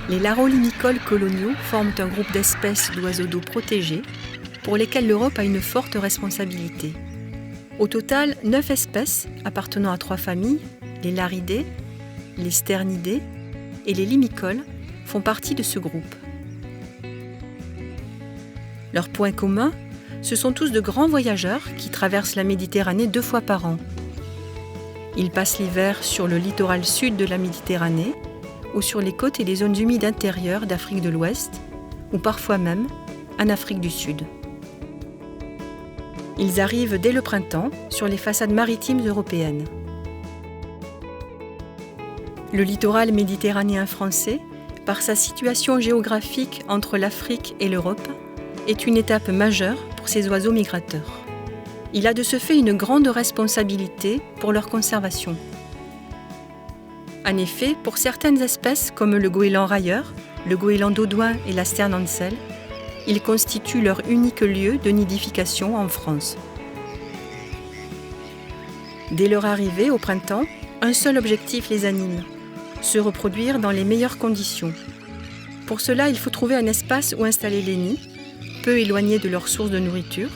Les larolimicoles coloniaux forment un groupe d'espèces d'oiseaux d'eau protégés pour lesquels l'Europe a une forte responsabilité. Au total, 9 espèces appartenant à 3 familles, les laridés, les sternidés et les limicoles, font partie de ce groupe. Leurs points communs, ce sont tous de grands voyageurs qui traversent la Méditerranée 2 fois par an. Ils passent l'hiver sur le littoral sud de la Méditerranée ou sur les côtes et les zones humides intérieures d'Afrique de l'Ouest, ou parfois même en Afrique du Sud. Ils arrivent dès le printemps sur les façades maritimes européennes. Le littoral méditerranéen français, par sa situation géographique entre l'Afrique et l'Europe, est une étape majeure pour ces oiseaux migrateurs. Il a de ce fait une grande responsabilité pour leur conservation. En effet, pour certaines espèces comme le goéland railleur, le goéland dodoin et la sternancelle, ils constituent leur unique lieu de nidification en France. Dès leur arrivée au printemps, un seul objectif les anime, se reproduire dans les meilleures conditions. Pour cela, il faut trouver un espace où installer les nids, peu éloignés de leur source de nourriture,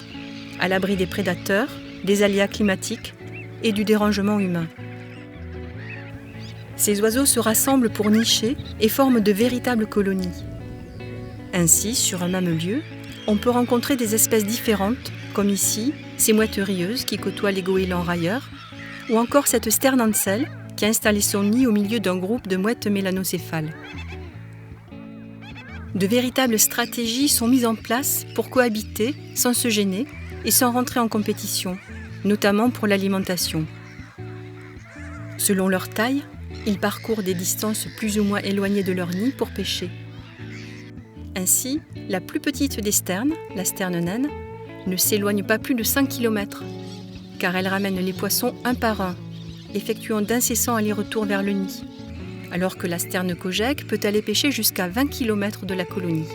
à l'abri des prédateurs, des aléas climatiques et du dérangement humain. Ces oiseaux se rassemblent pour nicher et forment de véritables colonies. Ainsi, sur un même lieu, on peut rencontrer des espèces différentes, comme ici, ces mouettes rieuses qui côtoient les goélands railleurs, ou encore cette sternancelle qui a installé son nid au milieu d'un groupe de mouettes mélanocéphales. De véritables stratégies sont mises en place pour cohabiter sans se gêner et sans rentrer en compétition, notamment pour l'alimentation. Selon leur taille, ils parcourent des distances plus ou moins éloignées de leur nid pour pêcher. Ainsi, la plus petite des sternes, la sterne naine, ne s'éloigne pas plus de 5 km, car elle ramène les poissons un par un, effectuant d'incessants allers-retours vers le nid, alors que la sterne kojek peut aller pêcher jusqu'à 20 km de la colonie.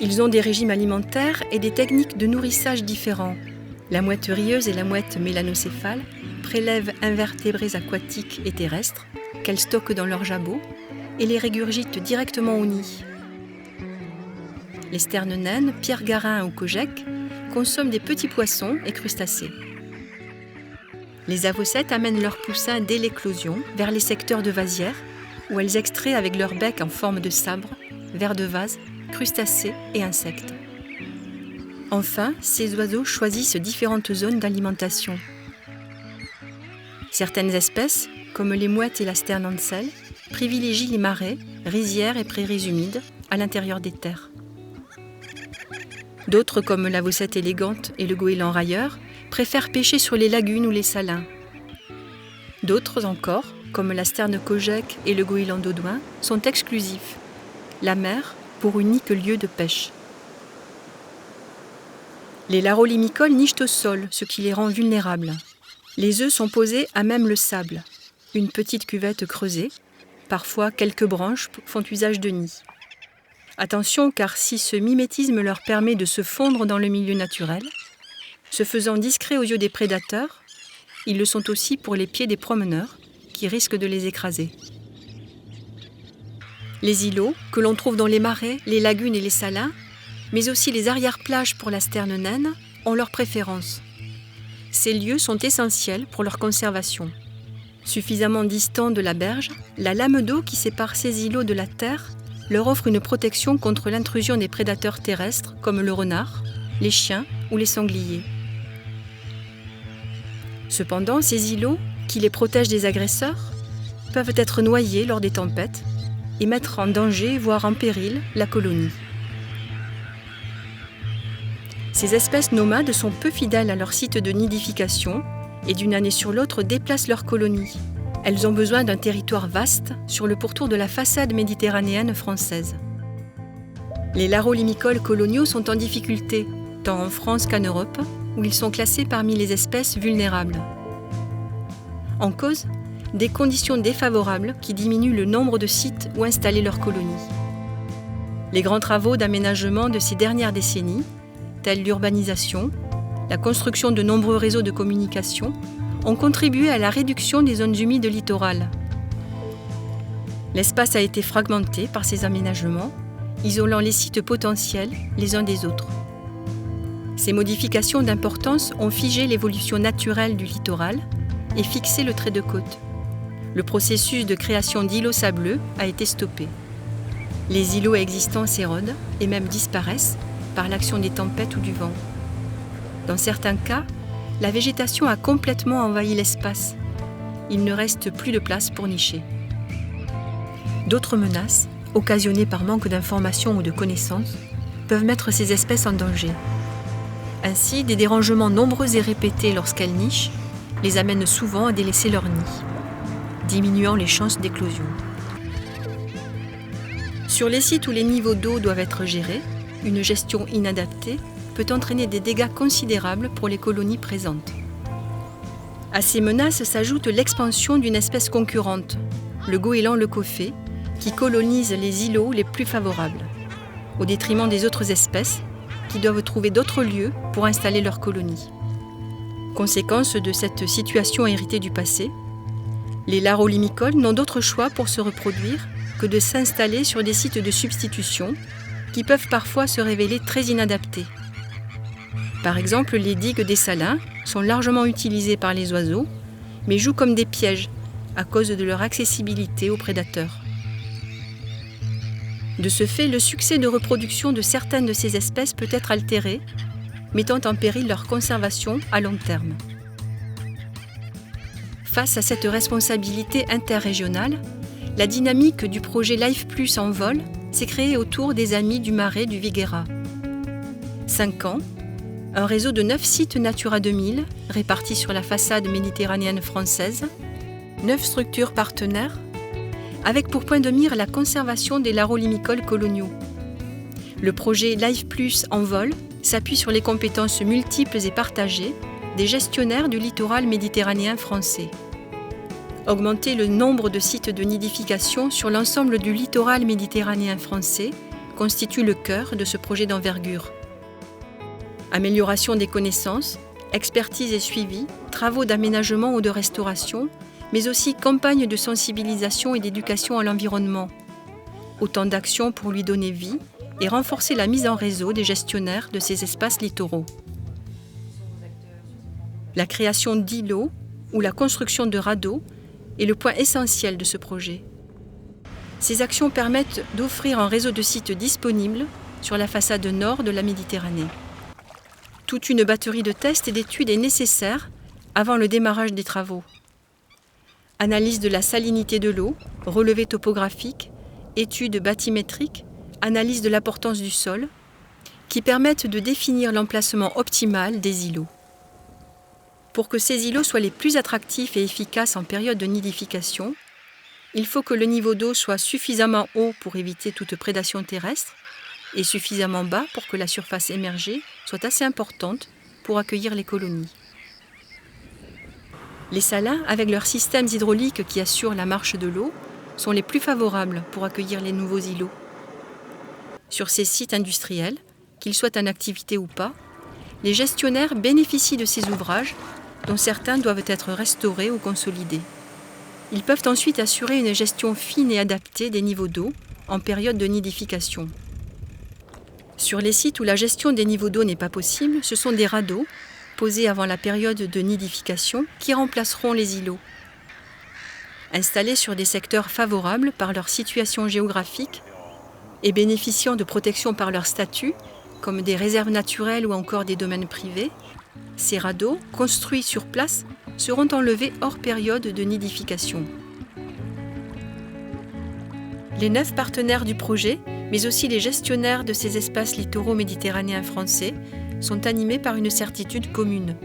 Ils ont des régimes alimentaires et des techniques de nourrissage différents. La mouette rieuse et la mouette mélanocéphale prélèvent invertébrés aquatiques et terrestres qu'elles stockent dans leur jabot et les régurgitent directement au nid. Les sternes naines, pierre-garin ou kojek consomment des petits poissons et crustacés. Les avocettes amènent leurs poussins dès l'éclosion vers les secteurs de vasières où elles extraient avec leur bec en forme de sabre, vers de vase, crustacés et insectes. Enfin, ces oiseaux choisissent différentes zones d'alimentation. Certaines espèces, comme les mouettes et la sternancelle, privilégient les marais, rizières et prairies humides à l'intérieur des terres. D'autres, comme l'avocette élégante et le goéland railleur, préfèrent pêcher sur les lagunes ou les salins. D'autres encore, comme la sterne kojek et le goéland dodoin, sont exclusifs. La mer pour unique lieu de pêche. Les larolimicoles nichent au sol, ce qui les rend vulnérables. Les œufs sont posés à même le sable. Une petite cuvette creusée, parfois quelques branches font usage de nid. Attention, car si ce mimétisme leur permet de se fondre dans le milieu naturel, se faisant discrets aux yeux des prédateurs, ils le sont aussi pour les pieds des promeneurs, qui risquent de les écraser. Les îlots, que l'on trouve dans les marais, les lagunes et les salins, mais aussi les arrière-plages pour la sterne naine, ont leur préférence. Ces lieux sont essentiels pour leur conservation. Suffisamment distants de la berge, la lame d'eau qui sépare ces îlots de la terre leur offre une protection contre l'intrusion des prédateurs terrestres comme le renard, les chiens ou les sangliers. Cependant, ces îlots, qui les protègent des agresseurs, peuvent être noyés lors des tempêtes et mettre en danger, voire en péril, la colonie. Ces espèces nomades sont peu fidèles à leur site de nidification et d'une année sur l'autre déplacent leur colonie. Elles ont besoin d'un territoire vaste sur le pourtour de la façade méditerranéenne française. Les larolimicoles coloniaux sont en difficulté, tant en France qu'en Europe, où ils sont classés parmi les espèces vulnérables. En cause, des conditions défavorables qui diminuent le nombre de sites où installer leurs colonies. Les grands travaux d'aménagement de ces dernières décennies, tels l'urbanisation, la construction de nombreux réseaux de communication, ont contribué à la réduction des zones humides littorales. L'espace a été fragmenté par ces aménagements, isolant les sites potentiels les uns des autres. Ces modifications d'importance ont figé l'évolution naturelle du littoral et fixé le trait de côte. Le processus de création d'îlots sableux a été stoppé. Les îlots existants s'érodent et même disparaissent par l'action des tempêtes ou du vent. Dans certains cas, la végétation a complètement envahi l'espace. Il ne reste plus de place pour nicher. D'autres menaces, occasionnées par manque d'informations ou de connaissances, peuvent mettre ces espèces en danger. Ainsi, des dérangements nombreux et répétés lorsqu'elles nichent les amènent souvent à délaisser leur nid, diminuant les chances d'éclosion. Sur les sites où les niveaux d'eau doivent être gérés, une gestion inadaptée peut entraîner des dégâts considérables pour les colonies présentes. À ces menaces s'ajoute l'expansion d'une espèce concurrente, le goéland leucophée, qui colonise les îlots les plus favorables, au détriment des autres espèces qui doivent trouver d'autres lieux pour installer leurs colonies. Conséquence de cette situation héritée du passé, les larolimicoles n'ont d'autre choix pour se reproduire que de s'installer sur des sites de substitution qui peuvent parfois se révéler très inadaptés. Par exemple, les digues des salins sont largement utilisées par les oiseaux, mais jouent comme des pièges à cause de leur accessibilité aux prédateurs. De ce fait, le succès de reproduction de certaines de ces espèces peut être altéré, mettant en péril leur conservation à long terme. Face à cette responsabilité interrégionale, la dynamique du projet Life Plus en vol s'est créée autour des Amis du Marais du Viguera. 5 ans, un réseau de 9 sites Natura 2000 répartis sur la façade méditerranéenne française, 9 structures partenaires, avec pour point de mire la conservation des larolimicoles coloniaux. Le projet Life Plus en vol s'appuie sur les compétences multiples et partagées des gestionnaires du littoral méditerranéen français. Augmenter le nombre de sites de nidification sur l'ensemble du littoral méditerranéen français constitue le cœur de ce projet d'envergure. Amélioration des connaissances, expertise et suivi, travaux d'aménagement ou de restauration, mais aussi campagnes de sensibilisation et d'éducation à l'environnement. Autant d'actions pour lui donner vie et renforcer la mise en réseau des gestionnaires de ces espaces littoraux. La création d'îlots ou la construction de radeaux est le point essentiel de ce projet. Ces actions permettent d'offrir un réseau de sites disponibles sur la façade nord de la Méditerranée. Toute une batterie de tests et d'études est nécessaire avant le démarrage des travaux. Analyse de la salinité de l'eau, relevés topographiques, études bathymétriques, analyse de l'importance du sol, qui permettent de définir l'emplacement optimal des îlots. Pour que ces îlots soient les plus attractifs et efficaces en période de nidification, il faut que le niveau d'eau soit suffisamment haut pour éviter toute prédation terrestre et suffisamment bas pour que la surface émergée soit assez importante pour accueillir les colonies. Les salins, avec leurs systèmes hydrauliques qui assurent la marche de l'eau, sont les plus favorables pour accueillir les nouveaux îlots. Sur ces sites industriels, qu'ils soient en activité ou pas, les gestionnaires bénéficient de ces ouvrages, dont certains doivent être restaurés ou consolidés. Ils peuvent ensuite assurer une gestion fine et adaptée des niveaux d'eau en période de nidification. Sur les sites où la gestion des niveaux d'eau n'est pas possible, ce sont des radeaux posés avant la période de nidification qui remplaceront les îlots. Installés sur des secteurs favorables par leur situation géographique et bénéficiant de protection par leur statut, comme des réserves naturelles ou encore des domaines privés, ces radeaux, construits sur place, seront enlevés hors période de nidification. Les 9 partenaires du projet, mais aussi les gestionnaires de ces espaces littoraux méditerranéens français, sont animés par une certitude commune.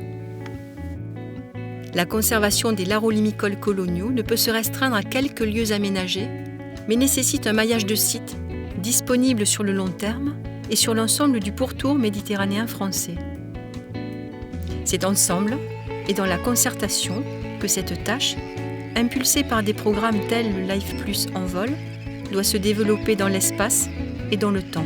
La conservation des larolimicoles coloniaux ne peut se restreindre à quelques lieux aménagés, mais nécessite un maillage de sites disponibles sur le long terme et sur l'ensemble du pourtour méditerranéen français. C'est ensemble et dans la concertation que cette tâche, impulsée par des programmes tels le Life Plus en vol, doit se développer dans l'espace et dans le temps.